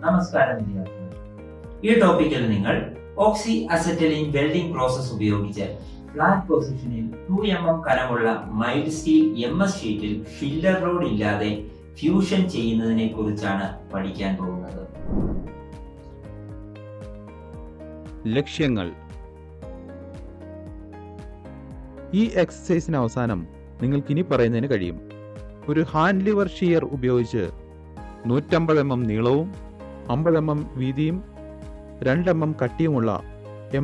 നമസ്കാരം വിദ്യാർത്ഥികൾ. ഈ ടോപ്പിക്കിൽ നിങ്ങൾ ഓക്സി അസറ്റലീൻ വെൽഡിംഗ് പ്രോസസ് ഉപയോഗിച്ച് ഫ്ലാറ്റ് പൊസിഷനിൽ 2 mm കനമുള്ള മൈൽഡ് സ്റ്റീൽ MS ഷീറ്റിൽ ഫില്ലർ റോഡ് ഇല്ലാതെ ഫ്യൂഷൻ ചെയ്യുന്നതിനെ കുറിച്ചാണ് പഠിക്കാൻ പോകുന്നത്. ലക്ഷ്യങ്ങൾ. ഈ എക്സസൈസിന് അവസാനം നിങ്ങൾക്ക് ഇനി പറയുന്നതിന് കഴിയും. ഒരു ഹാൻഡ് ലിവർ ഷിയർ ഉപയോഗിച്ച് 150 mm നീളവും 50 mm വീതിയും 2 mm കട്ടിയുമുള്ള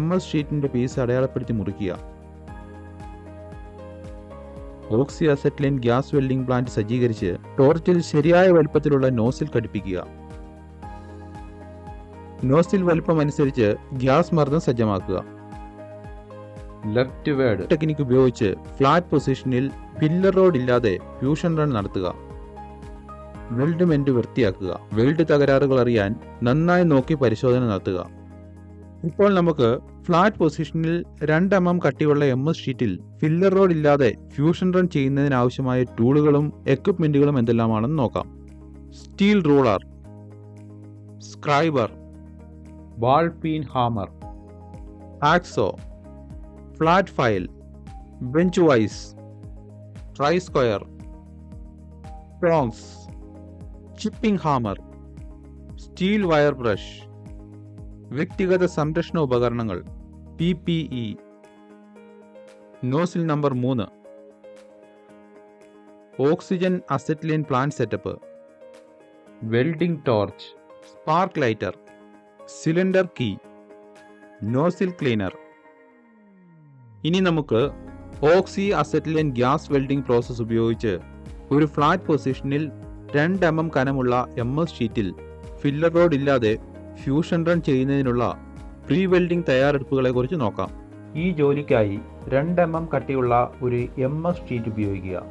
MS ഷീറ്റിന്റെ പീസ് അടയാളപ്പെടുത്തി മുറിക്കുക. ഓക്സി അസറ്റലൈൻ ഗ്യാസ് വെൽഡിംഗ് പ്ലാന്റ് സജ്ജീകരിച്ച് ടോർച്ചിൽ ശരിയായ വലുപ്പത്തിലുള്ള നോസിൽ ഘടിപ്പിക്കുക. നോസിൽ വലുപ്പം അനുസരിച്ച് ഗ്യാസ് മർദ്ദം സജ്ജമാക്കുക. ലെഫ്റ്റ് വേർഡ് ടെക്നിക് ഉപയോഗിച്ച് ഫ്ലാറ്റ് പൊസിഷനിൽ ഫില്ലർ റോഡ് ഇല്ലാതെ ഫ്യൂഷൻ റൺ നടത്തുക. വെൽഡ് മെന്റ് വൃത്തിയാക്കുക. വെൽഡ് തകരാറുകൾ അറിയാൻ നന്നായി നോക്കി പരിശോധന നടത്തുക. ഇപ്പോൾ നമുക്ക് ഫ്ലാറ്റ് പൊസിഷനിൽ 2 mm കട്ടിയുള്ള MS ഷീറ്റിൽ ഫില്ലർ റോഡ് ഇല്ലാതെ ഫ്യൂഷൻ റൺ ചെയ്യുന്നതിനാവശ്യമായ ടൂളുകളും എക്വിപ്മെന്റുകളും എന്തെല്ലാമാണെന്ന് നോക്കാം. Steel ruler, scriber, ball peen hammer, hacksaw, flat file, bench vice, try square, prongs, chipping hammer, steel wire brush, വ്യക്തിഗത സംരക്ഷണ ഉപകരണങ്ങൾ, PPE, nozzle number 3, oxygen acetylene plant setup, welding torch, spark lighter, cylinder key, nozzle cleaner. ഇനി നമുക്ക് oxy acetylene gas welding process ഉപയോഗിച്ച് ഒരു flat പൊസിഷനിൽ 2 mm കനമുള്ള MS ഷീറ്റിൽ ഫില്ലർ റോഡ് ഇല്ലാതെ ഫ്യൂഷൻ റൺ ചെയ്യുന്നതിനുള്ള പ്രീ വെൽഡിംഗ് തയ്യാറെടുപ്പുകളെ കുറിച്ച് നോക്കാം. ഈ ജോലിക്കായി 2 mm കട്ടിയുള്ള ഒരു MS ഷീറ്റ് ഉപയോഗിക്കുക.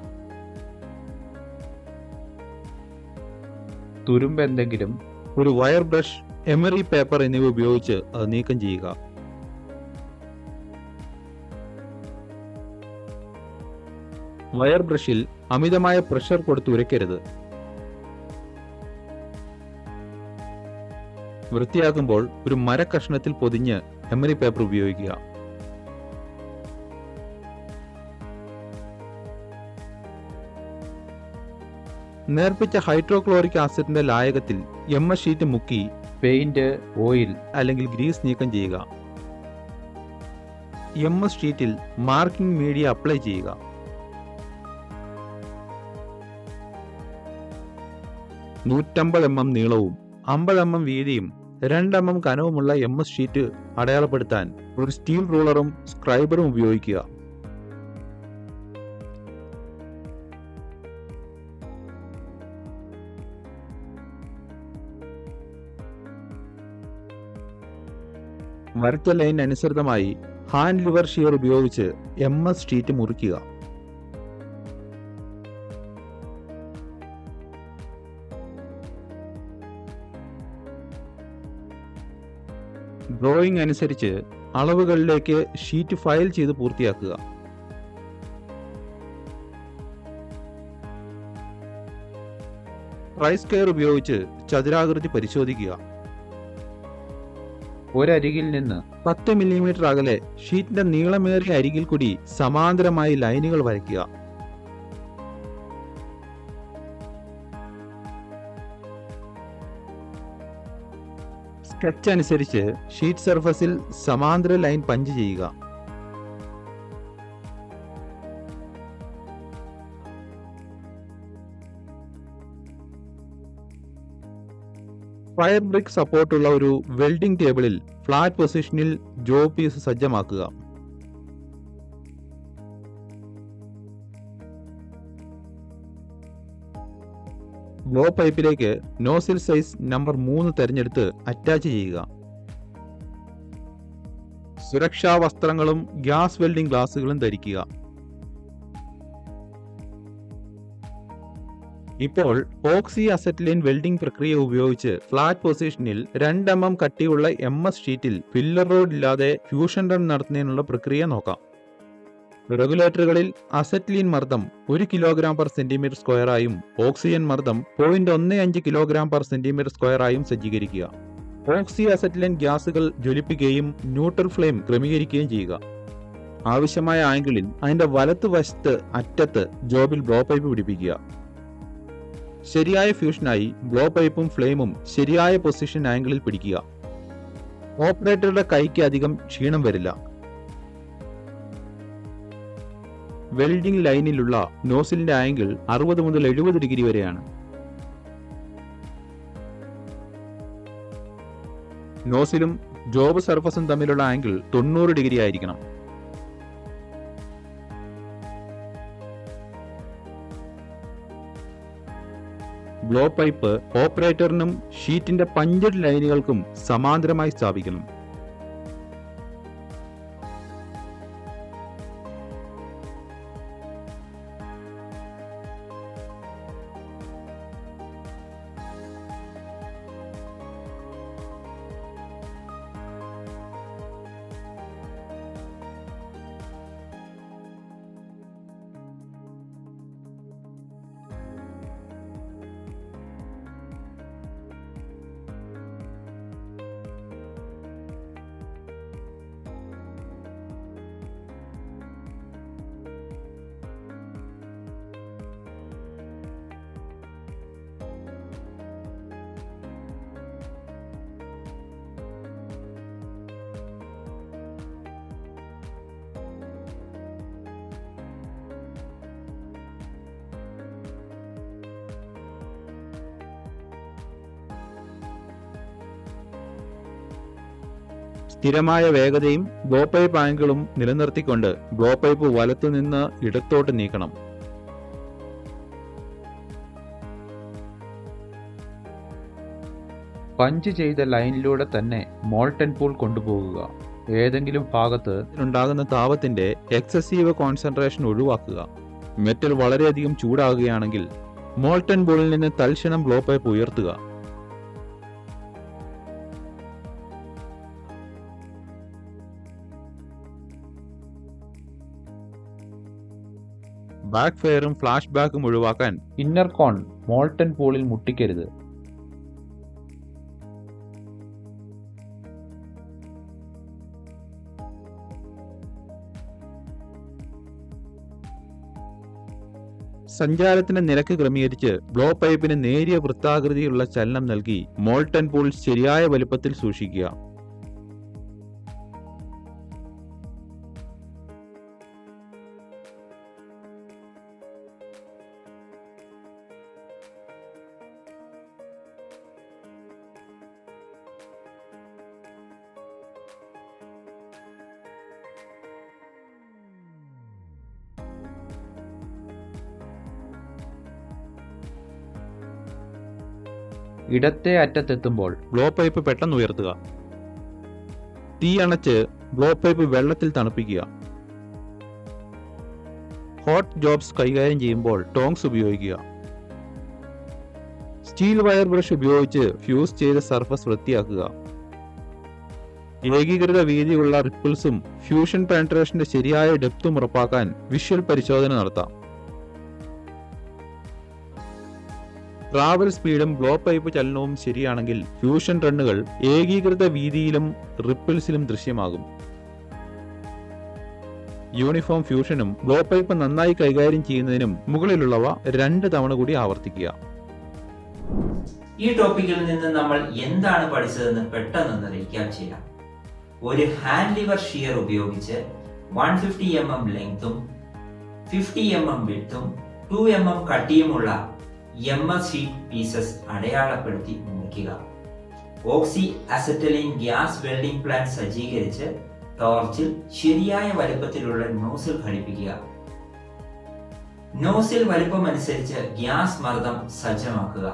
തുരുമ്പ് എന്തെങ്കിലും, ഒരു വയർ ബ്രഷ്, എമറി പേപ്പർ എന്നിവ ഉപയോഗിച്ച് അത് നീക്കം ചെയ്യുക. വയർ ബ്രഷിൽ അമിതമായ പ്രഷർ കൊടുത്ത് ഉരയ്ക്കരുത്. വൃത്തിയാക്കുമ്പോൾ ഒരു മരക്കഷ്ണത്തിൽ പൊതിഞ്ഞ് എമറി പേപ്പർ ഉപയോഗിക്കുക. നേർപ്പിച്ച ഹൈഡ്രോക്ലോറിക് ആസിഡിന്റെ ലായകത്തിൽ MS ഷീറ്റ് മുക്കി പെയിന്റ്, ഓയിൽ അല്ലെങ്കിൽ ഗ്രീസ് നീക്കം ചെയ്യുക. MS ഷീറ്റിൽ മാർക്കിംഗ് മീഡിയ അപ്ലൈ ചെയ്യുക. $150 mm നീളവും 50 mm വീതിയും 2 mm കനവുമുള്ള MS ഷീറ്റ് അടയാളപ്പെടുത്താൻ ഒരു സ്റ്റീൽ റൂളറും സ്ക്രൈബറും ഉപയോഗിക്കുക. വരച്ച ലൈൻ അനുസൃതമായി ഹാൻഡ് ലിവർ ഷിയർ ഉപയോഗിച്ച് MS ഷീറ്റ് മുറിക്കുക. ഡ്രോയിങ് അനുസരിച്ച് അളവുകളിലേക്ക് ഷീറ്റ് ഫയൽ ചെയ്ത് പൂർത്തിയാക്കുക. ട്രൈ സ്ക്വയർ ഉപയോഗിച്ച് ചതുരാകൃതി പരിശോധിക്കുക. ഒരരികിൽ നിന്ന് 10 mm അകലെ ഷീറ്റിന്റെ നീളമേറിയ അരികിൽ കൂടി സമാന്തരമായി ലൈനുകൾ വരയ്ക്കുക. സ്കെച്ച് അനുസരിച്ച് ഷീറ്റ് സർഫസിൽ സമാന്തര ലൈൻ പഞ്ച് ചെയ്യുക. ഫയർ ബ്രിക്ക് സപ്പോർട്ടുള്ള ഒരു വെൽഡിംഗ് ടേബിളിൽ ഫ്ലാറ്റ് പൊസിഷനിൽ ജോബ് പീസ് സജ്ജമാക്കുക. ബ്ലോ പൈപ്പിലേക്ക് നോസിൽ സൈസ് നമ്പർ 3 തിരഞ്ഞെടുത്ത് അറ്റാച്ച് ചെയ്യുക. സുരക്ഷാ വസ്ത്രങ്ങളും ഗ്യാസ് വെൽഡിംഗ് ഗ്ലാസുകളും ധരിക്കുക. ഇപ്പോൾ ഓക്സി അസറ്റലൈൻ വെൽഡിംഗ് പ്രക്രിയ ഉപയോഗിച്ച് ഫ്ലാറ്റ് പൊസിഷനിൽ 2 mm കട്ടിയുള്ള MS ഷീറ്റിൽ ഫില്ലർ റോഡ് ഇല്ലാതെ ഫ്യൂഷൻ റൺ നടത്തുന്നതിനുള്ള പ്രക്രിയ നോക്കാം. റെഗുലേറ്ററുകളിൽ അസറ്റ്ലീൻ മർദ്ദം 1 kg/cm² ആയും ഓക്സിജൻ മർദ്ദം 0.15 kg/cm² ആയും സജ്ജീകരിക്കുക. ഓക്സി അസറ്റ്ലൈൻ ഗ്യാസുകൾ ജ്വലിപ്പിക്കുകയും ന്യൂട്രൽ ഫ്ലെയിം ക്രമീകരിക്കുകയും ചെയ്യുക. ആവശ്യമായ ആംഗിളിൽ അതിന്റെ വലത്തുവശത്ത് അറ്റത്ത് ജോബിൽ ബ്ലോ പൈപ്പ് പിടിപ്പിക്കുക. ശരിയായ ഫ്യൂഷനായി ബ്ലോ പൈപ്പും ഫ്ലെയിമും ശരിയായ പൊസിഷൻ ആംഗിളിൽ പിടിക്കുക. ഓപ്പറേറ്ററുടെ കൈക്ക് അധികം ക്ഷീണം വരില്ല. വെൽഡിംഗ് ലൈനിലുള്ള നോസിലിന്റെ ആംഗിൾ 60 മുതൽ 70 ഡിഗ്രി വരെയാണ്. നോസിലും ജോബ് സർഫസും തമ്മിലുള്ള ആംഗിൾ 90 ഡിഗ്രി ആയിരിക്കണം. ബ്ലോ പൈപ്പ് ഓപ്പറേറ്ററിനും ഷീറ്റിന്റെ പഞ്ചഡ് ലൈനുകൾക്കും സമാന്തരമായി സ്ഥാപിക്കണം. സ്ഥിരമായ വേഗതയും ബ്ലോ പൈപ്പ് ആംഗിളും നിലനിർത്തിക്കൊണ്ട് ബ്ലോ പൈപ്പ് വലത്തുനിന്ന് ഇടത്തോട്ട് നീക്കണം. പഞ്ച് ചെയ്ത ലൈനിലൂടെ തന്നെ മോൾട്ടൻ പൂൾ കൊണ്ടുപോകുക. ഏതെങ്കിലും ഭാഗത്ത് ഉണ്ടാകുന്ന താപത്തിന്റെ എക്സസീവ് കോൺസെൻട്രേഷൻ ഒഴിവാക്കുക. മെറ്റൽ വളരെയധികം ചൂടാകുകയാണെങ്കിൽ മോൾട്ടൻ പൂളിൽ നിന്ന് തൽക്ഷണം ബ്ലോ പൈപ്പ് ഉയർത്തുക. ബാക്ക് ഫയറും ഫ്ലാഷ് ബാക്കും ഒഴിവാക്കാൻ ഇന്നർ കോൺ മോൾട്ടൻ പൂളിൽ മുട്ടിക്കരുത്. സഞ്ചാരത്തിന്റെ നിരക്ക് ക്രമീകരിച്ച് ബ്ലോ പൈപ്പിന് നേരിയ വൃത്താകൃതിയുള്ള ചലനം നൽകി മോൾട്ടൻ പൂൾ ശരിയായ വലുപ്പത്തിൽ സൂക്ഷിക്കുക. ഇടത്തെ അറ്റത്തെത്തുമ്പോൾ ബ്ലോ പൈപ്പ് പെട്ടെന്ന് ഉയർത്തുക. തീ അണച്ച് ബ്ലോ പൈപ്പ് വെള്ളത്തിൽ തണുപ്പിക്കുക. ഹോട്ട് ജോബ്സ് കൈകാര്യം ചെയ്യുമ്പോൾ ടോങ്സ് ഉപയോഗിക്കുക. സ്റ്റീൽ വയർ ബ്രഷ് ഉപയോഗിച്ച് ഫ്യൂസ് ചെയ്ത സർഫസ് വൃത്തിയാക്കുക. ഏകീകൃത വീതിയുള്ള റിപ്പിൾസും ഫ്യൂഷൻ പെനട്രേഷന്റെ ശരിയായ ഡെപ്തും ഉറപ്പാക്കാൻ വിഷ്വൽ പരിശോധന നടത്താം. ട്രാവൽ സ്പീഡും ബ്ലോ പൈപ്പ് ചലനവും ശരിയാണെങ്കിൽ ഫ്യൂഷൻ റണ്ണുകൾ ഏകീകൃത വീതിയിലും റിപ്പിൾസിലും ദൃശ്യമാകും. യൂണിഫോം ഫ്യൂഷനും ബ്ലോ പൈപ്പ് നന്നായി കൈകാര്യം ചെയ്യുന്നതിനും മുകളിലുള്ളവ 2 തവണ കൂടി ആവർത്തിക്കുക. ഈ ടോപ്പിക്കിൽ നിന്ന് നമ്മൾ എന്താണ് പഠിച്ചതെന്ന് പെട്ടെന്ന് റീക്യാപ്പ് ചെയ്യാം. ഒരു ഹാൻഡ് ലിവർ ഷിയർ ഉപയോഗിച്ച് 150 mm ലെങ്തും 50 mm വിഡ്ത്തും 2 mm കട്ടിയുമുള്ള MS sheet pieces അടയാളപ്പെടുത്തി മുറിക്കുക. ഓക്സി അസറ്റലൈൻ ഗ്യാസ് വെൽഡിംഗ് പ്ലാന്റ് സജ്ജീകരിച്ച് ടോർച്ചിൽ ശരിയായ വലുപ്പത്തിലുള്ള നോസിൽ ഘടിപ്പിക്കുക. നോസിൽ വലുപ്പമനുസരിച്ച് ഗ്യാസ് മർദ്ദം സജ്ജമാക്കുക.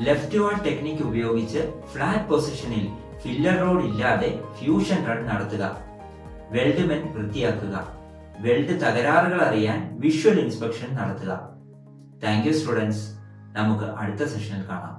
ലെഫ്റ്റ് വാൾ ടെക്നിക് ഉപയോഗിച്ച് ഫ്ലാറ്റ് പൊസിഷനിൽ ഫില്ലർ റോഡ് ഇല്ലാതെ ഫ്യൂഷൻ റൺ നടത്തുക. വെൽഡ്മെൻ വൃത്തിയാക്കുക. വെൽഡ് തകരാറുകൾ അറിയാൻ വിഷ്വൽ ഇൻസ്പെക്ഷൻ നടത്തുക. Thank you students. നമുക്ക് അടുത്ത സെഷനിൽ കാണാം.